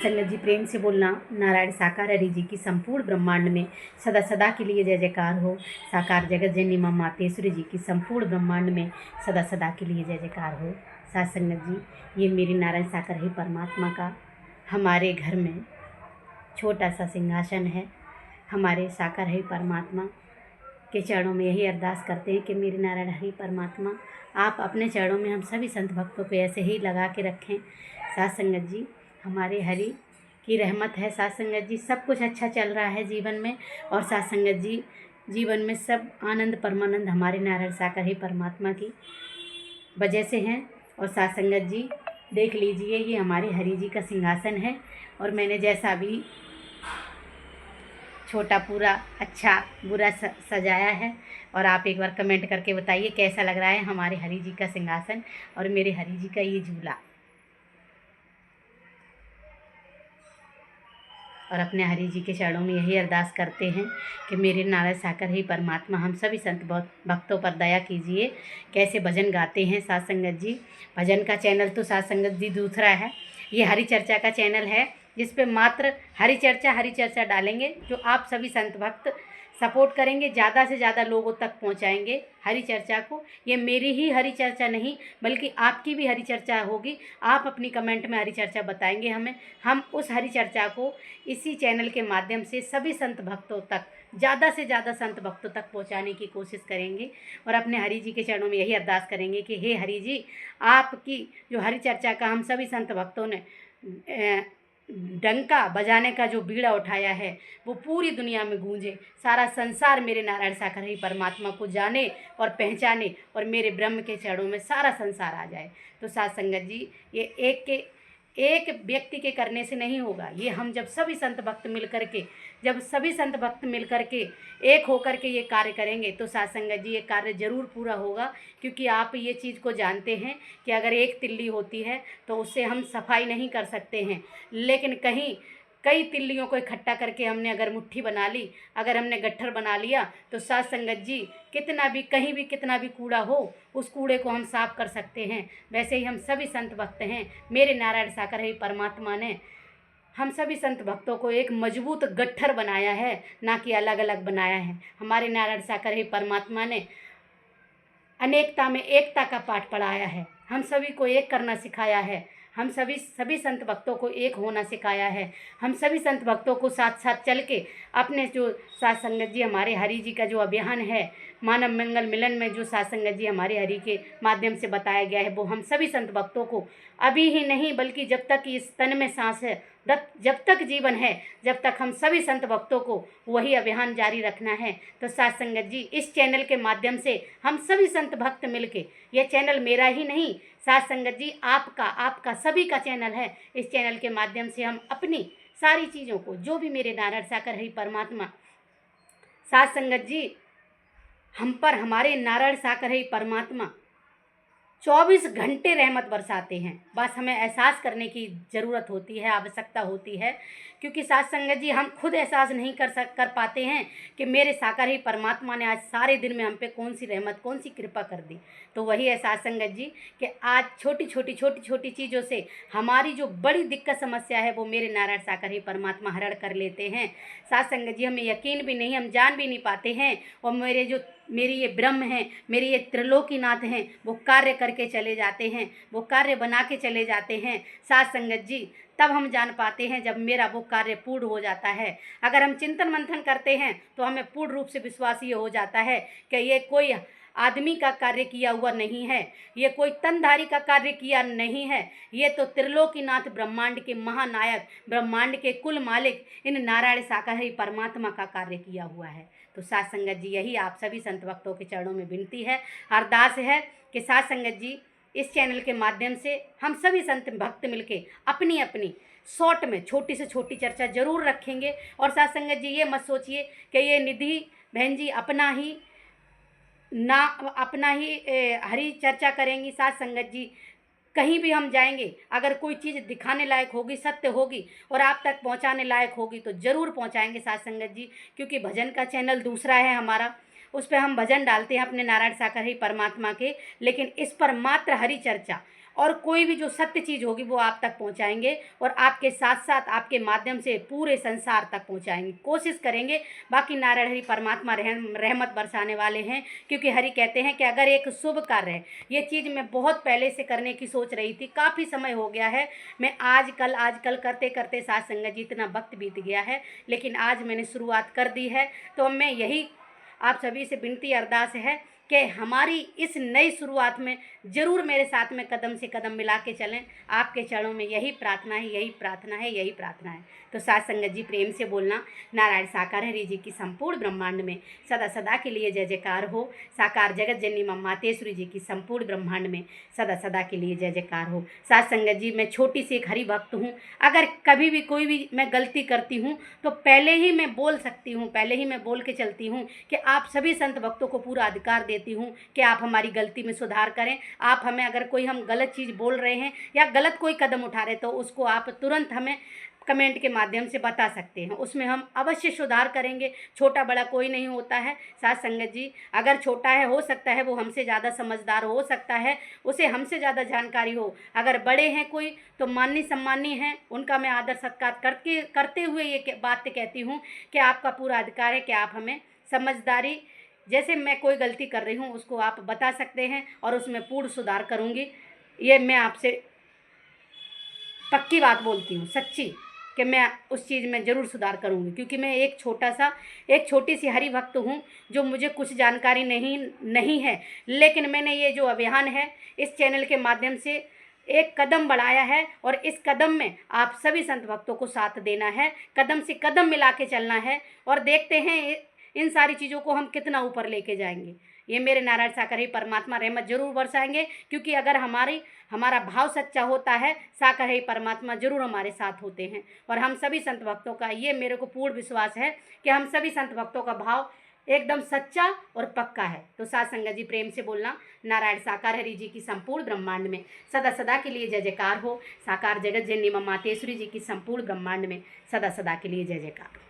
संगत जी प्रेम से बोलना। नारायण साकार हरि जी की संपूर्ण ब्रह्मांड में सदा सदा के लिए जय जयकार हो। साकार जगत जननी मां मातेश्वरी जी की संपूर्ण ब्रह्मांड में सदा सदा के लिए जय जयकार हो। साथ संगत जी, ये मेरी नारायण साकार हरि परमात्मा का हमारे घर में छोटा सा सिंहासन है। हमारे साकार हरि परमात्मा के चरणों में यही अरदास करते हैं कि मेरे नारायण हरि परमात्मा आप अपने चरणों में हम सभी संत भक्तों को ऐसे ही लगा के रखें। साथ संगत जी, हमारे हरि की रहमत है। साथ संगत जी, सब कुछ अच्छा चल रहा है जीवन में। और साथ संगत जी, जीवन में सब आनंद परमानंद हमारे नारायण साकार हरि परमात्मा की वजह से हैं। और साथ संगत जी, देख लीजिए, ये हमारे हरि जी का सिंहासन है। और मैंने जैसा भी छोटा पूरा अच्छा बुरा सजाया है। और आप एक बार कमेंट करके बताइए कैसा लग रहा है हमारे हरि जी का सिंहासन और मेरे हरि जी का ये झूला। और अपने हरि जी के चरणों में यही अरदास करते हैं कि मेरे नारायण साकार हरि परमात्मा हम सभी संत भक्तों पर दया कीजिए। कैसे भजन गाते हैं साथ संगत जी। भजन का चैनल तो साथ संगत जी दूसरा है, ये हरि चर्चा का चैनल है, जिस पे मात्र हरि चर्चा डालेंगे। जो आप सभी संत भक्त सपोर्ट करेंगे, ज़्यादा से ज़्यादा लोगों तक पहुंचाएंगे हरि चर्चा को। ये मेरी ही हरि चर्चा नहीं बल्कि आपकी भी हरि चर्चा होगी। आप अपनी कमेंट में हरि चर्चा बताएंगे हमें, हम उस हरि चर्चा को इसी चैनल के माध्यम से सभी संत भक्तों तक, ज़्यादा से ज़्यादा संत भक्तों तक पहुंचाने की कोशिश करेंगे। और अपने हरि जी के चरणों में यही अरदास करेंगे कि हे हरि जी, आपकी जो हरि चर्चा का हम सभी संत भक्तों ने डंका बजाने का जो बीड़ा उठाया है वो पूरी दुनिया में गूंजे। सारा संसार मेरे नारायण साकार हरि परमात्मा को जाने और पहचाने और मेरे ब्रह्म के चरणों में सारा संसार आ जाए। तो साथ संगत जी, ये एक व्यक्ति के करने से नहीं होगा। ये हम जब सभी संत भक्त मिल करके एक होकर के ये कार्य करेंगे तो साथ संगत जी ये कार्य ज़रूर पूरा होगा। क्योंकि आप ये चीज़ को जानते हैं कि अगर एक तिल्ली होती है तो उससे हम सफाई नहीं कर सकते हैं, लेकिन कई तिल्लियों को इकट्ठा करके हमने अगर मुट्ठी बना ली, अगर हमने गट्ठर बना लिया तो साथ संगत जी कहीं भी कितना भी कूड़ा हो उस कूड़े को हम साफ कर सकते हैं। वैसे ही हम सभी संत भक्त हैं, मेरे नारायण साकार हरि परमात्मा ने हम सभी संत भक्तों को एक मजबूत गट्ठर बनाया है, ना कि अलग अलग बनाया है। हमारे नारायण साकार हरि परमात्मा ने अनेकता में एकता का पाठ पढ़ाया है, हम सभी को एक करना सिखाया है, हम सभी संत भक्तों को एक होना सिखाया है। हम सभी संत भक्तों को साथ साथ चल के अपने जो साथ संगत जी हमारे हरि जी का जो अभियान है मानव मंगल मिलन में, जो साथ संगत जी हमारे हरि के माध्यम से बताया गया है, वो हम सभी संत भक्तों को अभी ही नहीं बल्कि जब तक इस तन में सांस है, जब तक जीवन है, जब तक हम सभी संत भक्तों को वही अभियान जारी रखना है। तो साथ संगत जी, इस चैनल के माध्यम से हम सभी संत भक्त मिलके, यह चैनल मेरा ही नहीं साथ संगत जी आपका सभी का चैनल है। इस चैनल के माध्यम से हम अपनी सारी चीज़ों को, जो भी मेरे नारायण साकार हरि परमात्मा साथ संगत जी हम पर, हमारे नारायण साकार हरि परमात्मा 24 घंटे रहमत बरसाते हैं। बस हमें एहसास करने की ज़रूरत होती है, आवश्यकता होती है। क्योंकि साथ संगत जी हम खुद एहसास नहीं कर पाते हैं कि मेरे साकार ही परमात्मा ने आज सारे दिन में हम पे कौन सी रहमत, कौन सी कृपा कर दी। तो वही है साथ संगत जी कि आज छोटी छोटी चीज़ों से हमारी जो बड़ी दिक्कत समस्या है वो मेरे नारायण साकार ही परमात्मा हरण कर लेते हैं। साथ संगत जी, हमें यकीन भी नहीं, हम जान भी नहीं पाते हैं। और मेरी ये ब्रह्म हैं, मेरे ये त्रिलोकीनाथ हैं, वो कार्य करके चले जाते हैं, वो कार्य बना के चले जाते हैं। साथ संगत जी, तब हम जान पाते हैं जब मेरा वो कार्य पूर्ण हो जाता है। अगर हम चिंतन मंथन करते हैं तो हमें पूर्ण रूप से विश्वास ये हो जाता है कि ये कोई आदमी का कार्य किया हुआ नहीं है, ये कोई तनधारी का कार्य किया नहीं है, ये तो त्रिलोकीनाथ ब्रह्मांड के महानायक, ब्रह्मांड के कुल मालिक इन नारायण साकार हरि परमात्मा का कार्य किया हुआ है। तो साथ संगत जी, यही आप सभी संत भक्तों के चरणों में विनती है, अरदास है कि साथ संगत जी इस चैनल के माध्यम से हम सभी संत भक्त मिलके अपनी अपनी शॉर्ट में छोटी से छोटी चर्चा जरूर रखेंगे। और साथ संगत जी, ये मत सोचिए कि ये निधि बहन जी अपना ही हरि चर्चा करेंगी। साथ संगत जी, कहीं भी हम जाएंगे, अगर कोई चीज़ दिखाने लायक होगी, सत्य होगी और आप तक पहुंचाने लायक होगी तो ज़रूर पहुंचाएंगे साथ संगत जी। क्योंकि भजन का चैनल दूसरा है हमारा, उस पर हम भजन डालते हैं अपने नारायण साकार हरि परमात्मा के, लेकिन इस पर मात्र हरि चर्चा और कोई भी जो सत्य चीज़ होगी वो आप तक पहुंचाएंगे और आपके साथ साथ आपके माध्यम से पूरे संसार तक पहुंचाएंगे, कोशिश करेंगे। बाकी नारायण हरि परमात्मा रहमत बरसाने वाले हैं, क्योंकि हरि कहते हैं कि अगर एक शुभ कार्य है, ये चीज़ मैं बहुत पहले से करने की सोच रही थी, काफ़ी समय हो गया है, मैं आजकल करते करते साथ संगत जी इतना वक्त बीत गया है, लेकिन आज मैंने शुरुआत कर दी है। तो मैं यही आप सभी से विनती अरदास है कि हमारी इस नई शुरुआत में ज़रूर मेरे साथ में कदम से कदम मिला के चलें। आपके चरणों में यही प्रार्थना है, यही प्रार्थना है, यही प्रार्थना है। तो साथ संगत जी प्रेम से बोलना, नारायण साकार हरि जी की संपूर्ण ब्रह्मांड में सदा सदा के लिए जय जयकार हो। साकार जगत जननी मम्मातेश्वरी जी की संपूर्ण ब्रह्मांड में सदा सदा के लिए जय जयकार हो। साथ संगत जी मैं छोटी सी एक हरि भक्त हूँ, अगर कभी भी कोई भी मैं गलती करती हूँ तो पहले ही मैं बोल सकती हूँ, पहले ही मैं बोल के चलती हूँ कि आप सभी संत भक्तों को पूरा अधिकार देती हूँ कि आप हमारी गलती में सुधार करें। आप हमें अगर कोई हम गलत चीज़ बोल रहे हैं या गलत कोई कदम उठा रहे तो उसको आप तुरंत हमें कमेंट के माध्यम से बता सकते हैं, उसमें हम अवश्य सुधार करेंगे। छोटा बड़ा कोई नहीं होता है साथ संगत जी, अगर छोटा है हो सकता है वो हमसे ज़्यादा समझदार हो सकता है, उसे हमसे ज़्यादा जानकारी हो। अगर बड़े हैं कोई तो माननीय सम्मानीय हैं, उनका मैं आदर सत्कार करते हुए ये बात कहती हूँ कि आपका पूरा अधिकार है कि आप हमें समझदारी, जैसे मैं कोई गलती कर रही हूँ उसको आप बता सकते हैं और उसमें पूर्ण सुधार करूँगी। ये मैं आपसे पक्की बात बोलती हूँ, सच्ची, कि मैं उस चीज़ में ज़रूर सुधार करूँगी, क्योंकि मैं एक छोटी सी हरि भक्त हूँ जो मुझे कुछ जानकारी नहीं है। लेकिन मैंने ये जो अभियान है इस चैनल के माध्यम से एक कदम बढ़ाया है और इस कदम में आप सभी संत भक्तों को साथ देना है, कदम से कदम मिला के चलना है और देखते हैं इन सारी चीज़ों को हम कितना ऊपर लेके जाएंगे। ये मेरे नारायण साकार परमात्मा रहमत जरूर बरसाएंगे, क्योंकि अगर हमारा भाव सच्चा होता है, साकार है परमात्मा जरूर हमारे साथ होते हैं। और हम सभी संत भक्तों का ये मेरे को पूर्ण विश्वास है कि हम सभी संत भक्तों का भाव एकदम सच्चा और पक्का है। तो साथ संगत जी प्रेम से बोलना, नारायण साकार हरि जी की संपूर्ण ब्रह्मांड में सदा सदा के लिए जय जयकार हो। साकार जगत जननी मम्मातेश्वरी जी की संपूर्ण ब्रह्मांड में सदा सदा के लिए जय जयकार।